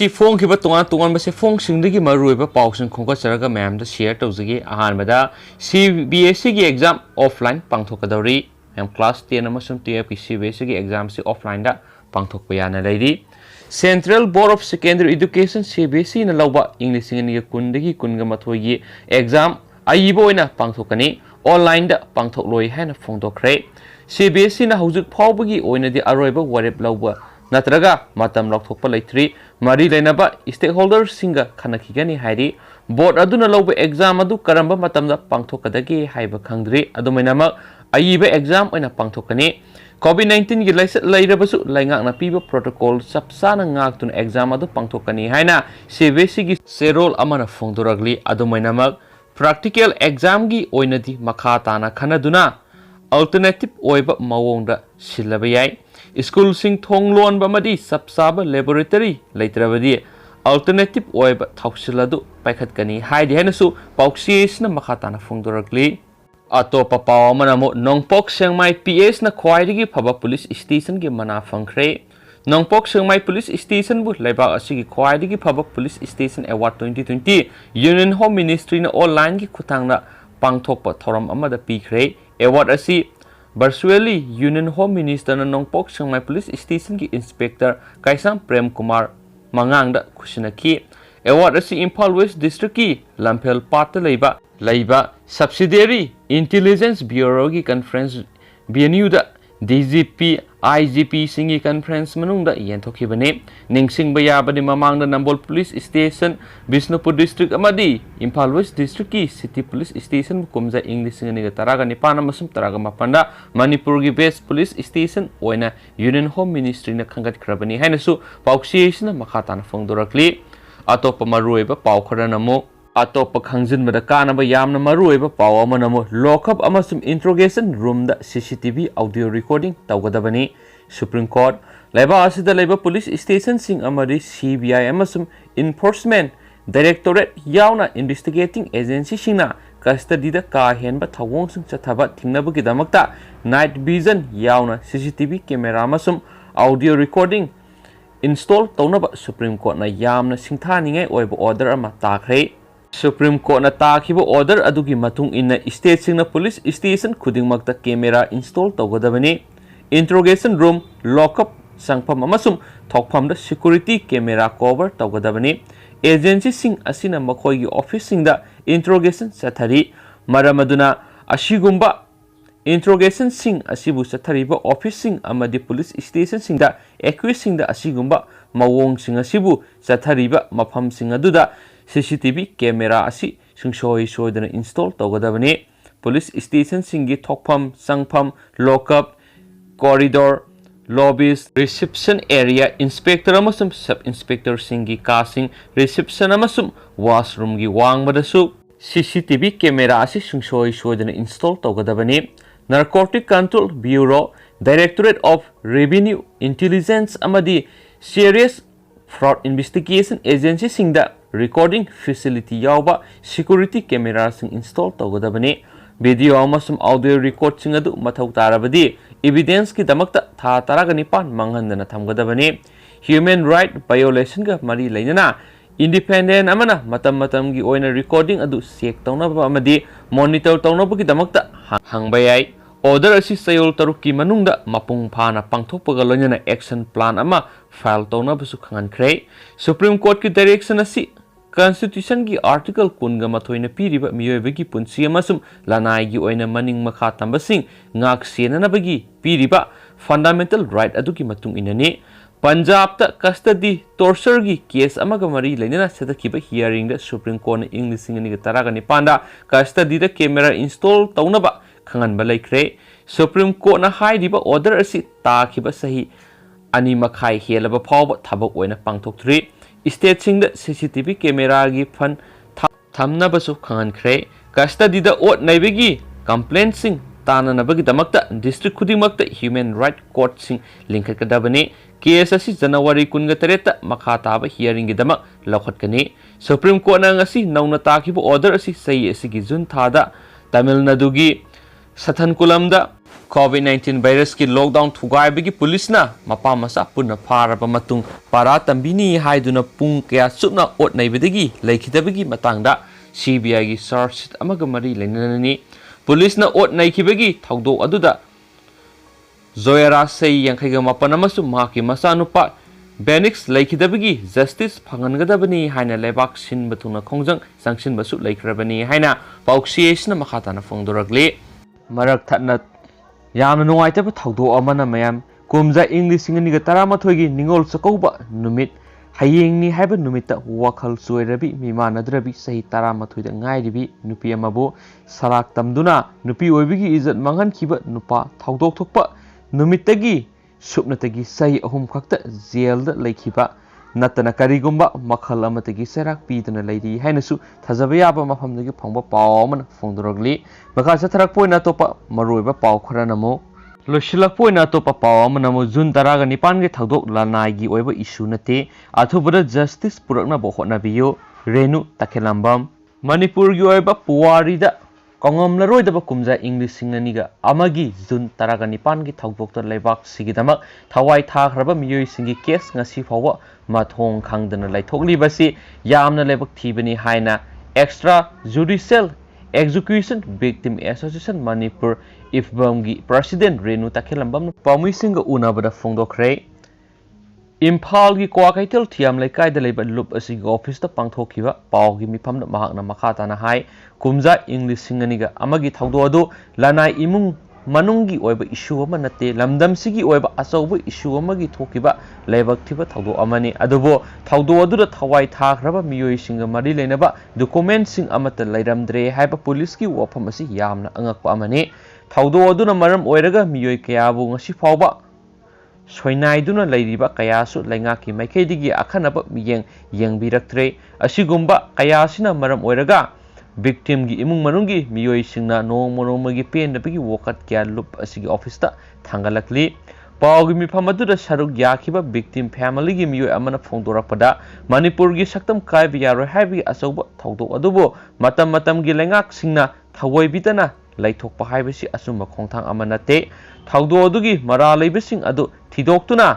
ngasi phone khiba tongan tongan base phone singdagi maruiba pausing khongka charaga ma'am da share tawjagi ahanbada CBSE gi exam offline pangthokadori ma'am class 10 amasum 12 ki CBSE gi exam si offline da pangthokpa yana leiri Central Board of Secondary Education CBSE na lawba English ni kundagi kunga mathoi gi exam aibo ina pangthokani online da pangthokloi haina phongdokre CBSE na haujuk phawbagi oina di aroiba warep lawba natraga matam lokthokpa leitri mari leinaba stakeholders singa khanakigani hairi board aduna lawba exam adu karamba matamda pangthokadagi haiba khangdri adumainama aiba exam oina pangthokani COVID-19 gi lairabasu laingakna piba protocol sapsana ngaktun exam adu pangthokani haina CBSE gi serol amana phongdoragli adumainama practical exam gi oinadi makha tana khanaduna alternative oiba mawongda silaba yai school sing thonglon bamadi sapsaba laboratory leitrabadi alternative oiba thausiladu paikhatkani haidi hanasu pauxis na makhatana phongdorakli atopa pawamana mo nongpok sengmai PS na khwaidigi phaba police station gi mana phangkhre nongpok sengmai police station bu laiba asigi khwaidigi phaba police station award 2020 union home ministry na online gi khutangna pangthokpa thoram amada pikhre award asi virtually Union Home Minister na Nongpok Sengmai Police Station ki Inspector Kaisam Prem Kumar Mangangda Kusinaki award asi Imphal West District ki Lamphel Pat laiba Subsidiary Intelligence Bureau ki Conference BNU da DGP IGP singi conference manungda yenthokibane ningsingba yabani mamangda Nambol Police Station Bisnupur District amadi Imphal West District ki City Police Station kumja English ngani taraga nipana masum taraga mapanda Manipur gi Base Police Station oina Union Home Ministry na khangat krabani hainasu pauxi na makhatana phongdorakli atopa maruiba paukhara namo atopa khangjinbada kanaba yamna maruiba pawama namo lockup amasum interrogation room da CCTV audio recording tawgadabani Supreme Court laiba asida laiba police station sing amari CBI amasum enforcement directorate yauna investigating agency singna custody da ka henba thawong sing chathaba thingnabagi damakta night vision yauna CCTV camera amasum audio recording install tawnaba Supreme Court na yamna singthaningai oiba order ama takhre Supreme Court na takibo order adugi matung inna state singna police station khudingmakta camera install tawgadabani interrogation room lockup sangpham amasum thokpham da security camera cover tawgadabani agency sing asina makhoi gi office sing da interrogation sathari maramaduna ashigumba interrogation sing asibu sathariba office sing amadi police station sing da accused sing da asigumba mawong sing asibu sathariba mafam sing aduda CCTV camera asi singshoi soidana install tawgadabani police station singi thokpham sangpham lockup corridor lobbies reception area inspector amasum sub inspector singi casing reception amasum washroom gi wangbadasu CCTV camera asi singshoi soidana install tawgadabani Narcotic Control Bureau Directorate of Revenue Intelligence amadi Serious Fraud Investigation Agency singda recording facility yauba security camera sing install tawgadabani video amasum audio record sing adu mathau tarabadi evidence ki damakta tha taraga nipan manghandana thamgadabani human right violation ga mari leinana independent amana matam gi oina recording adu check tawnaba amadi monitor tawnaba ki damakta hangbayai order asi sayol taruki manungda mapung phana pangthokpaga loinana action plan ama file tawnaba su khangankhre Supreme Court ki direction asi Constitution ki article kunga mathoina piriba miyoibagi punsi amasum lanai gi oina maning makha tambasing ngak senanabagi piriba fundamental right aduki matung inani Punjab ta custody torture gi case amaga mari lainana sadakiba hearing da Supreme Court na English ngani taraga ni panda custody da camera install tawnaba khangan ba laikre Supreme Court na haidiba order asi takiba sahi ani makhai helaba phawba thabak oina pangthokthri State sing da CCTV camera gi fan thamna basu khangan khre custody da ot naibegi complaint sing tana nabagi damakta district khudingmakta human right court sing linkat kadabani case asi January 13 ta makha taba hearing gi damak lokhatkani Supreme Court na ngasi nauna takibo order asi sai asi gi June thada Tamil Nadu gi Sathankulam da COVID-19 virus की lockdown थुगाइबगी पुलिसना Mopa मसा पुनः फारबा मतुंग पारा तंबिनी हाइदुना पुंग कया सुपना ओटनाइबदगी लैखिदबगी मतंगदा CBI की chargesheet अमग मरी लेनननी पुलिसना ओटनाइखिबगी थौदो अदुदा जोयरा से यांखैगा मपन अमसु माकी मसानुपा Bennix लैखिदबगी justice फंगनगदबनी हाइना लेबाक सिनबा थुना खोंजंग संगसिनबसु लैख्रबनी हाइना पाउक्सिएसना मखाताना फोंदोरगले मरक थना यामना नुंगाइतबा थौदो अमना मयाम कुमजा इंग्लिश सिंगनिगा 13 गी निंगोल चकौबा नुमित हयेंगनी हाइबा नुमिता वाखल सुइरबी मिमानद्रबी सही 13 दा ngairibi nupi amabu salak tamduna nupi oibigi इज्जत मंगन खिबा नुपा थौदोक थोकपा नुमितगी सुपनतगी सही अहुम खक्ता जेल दा लैखिबा नतना करिगुम्बा मखल अमतगी सेराक पीदना लैरी हाइनसु थजबा याबा मफमदगी फंगबा पाव मन फोंदोरगली मखा सथरक पोइना तोपा मरोइबा पाव खरनमो लोशिलक पोइना तोपा पाव मनमो जून 19 गे थौदोक लानाइगी ओइबा इशू नते अथुबदा जस्टिस पुरकना होटनाबियो रेणु तखेलंबम मणिपुर गी ओइबा पुवारीदा कौंगमलरोइदबा कुमजा इंग्लिश सिंगनिगा अमगी जून 19 गी थौदोकता लेबाक सिगिदमक थवाई थाख्रबा मियोइसिंगी केस ngasi फावबा माथोंग खांगदना लाइथोकलिबसी यामना लेबक थीबनी हाइना extra judicial execution victim association Manipur इफबमगी प्रेसिडेंट रेणु तखेलंबम पामुइसिंग उनाबदा फोंदोखरे इम्फाल की क्वाकैथल थियाम लेकाइदा लेबा लुप असिगी ऑफिस ता पांगथोखिबा पावगी मिफमदा महाकना मखाताना हाय कुमजा इंग्लिश सिंगनिगा अमगी थौदो अदु लानाई इमुंग मनुंगी ओइबा इशू अमा नते लमदमसिगी ओइबा अचौबा इशू अमगी थोखिबा लेबक थिबा थौदो अमनी अदुबो थौदो अदुदा थवाई थाख्रबा मियोइसिंगा मरि लेनबा डॉक्यूमेंट सिंग अमता लैरमद्रे हाइबा पुलिस की वफम असि यामना अंगकपा अमनी थौदो अदुना मरम ओइरगा मियोइ कयाबु ngasi फावबा सोइनाइदुना लैरिबा कयासु लैंगाकी मैखैदिगी अखनबा मियेंग येंगबिरक्त्रे असिगुम्बा कयासिना मरम ओइरगा विक्टिम की इमुंग मनुंगी मियोइसिंगना नोंमोनोमगी पेनबगी वोकत क्या लुप असिगी ऑफिसता थांगलकली पावगी मिफम अदुदा सरुक याखिबा विक्टिम फैमिली की मियोइ अमना फोंदोरकपदा मणिपुर की सक्तम कायबा यारोय हाइबी अचौबा थौदो अदुबो मतम मतम की लैंगाकसिंगना थवोइबितना लैथोकपा हाइबसी असुम्बा खोंथांग अमा नते थौदो अदुगी मरा लैबसिंग अदु थिदोक्तुना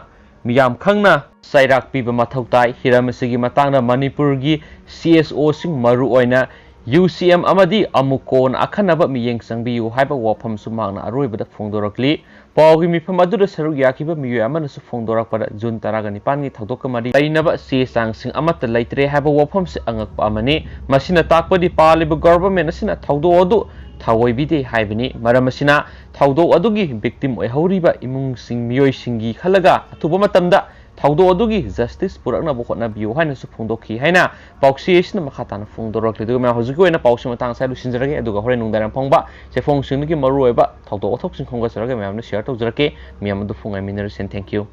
मियाम खंगना सैराक पीबा मथौ ताई हिरमसिगी मतांगना मणिपुर की CSO सिंग मरु ओइना UCM अमदी अमुकोन अखनबा मियेंग संगबियु हाइबा वफम सुमांगना अरोइबदा फोंदोरकली पावगी मिफम अदुदा सरुक याखिबा मियोइ अमनसु फोंदोरकपदा जून 19 गी थौदोक मरी लैनबा से सांगसिंग अमत लैत्रे हाइबा वफम से अंगकपा अमनी मसिना ताकपदी पालिबा गवर्नमेंट असिना थौदो अदु थवोइबिदे हाइबनी मरम असिना थौदो अदुगी विक्टिम ओइहौरिबा इमुंगसिंग मियोइसिंगी खलगा अथुबा मतमदा थौदो अदुगी जस्टिस पुरकनाबो होटनाबियो हाइनसु फोंदोखि हाइना पाउक्सिएसना मखाताना फोंदोरकले दुगा मा हुजुकी ओइना पाउसि मतंग साइलु सिनजरगे अदुगा होरे नुंदारम फोंबा से फोंसिंगनि मरु ओइबा थौदो अथोकसिंग खोंगसरगे म्यामना शेयर तौजरके म्याम दु फोंगाइ मिनरसेन थैंक यू।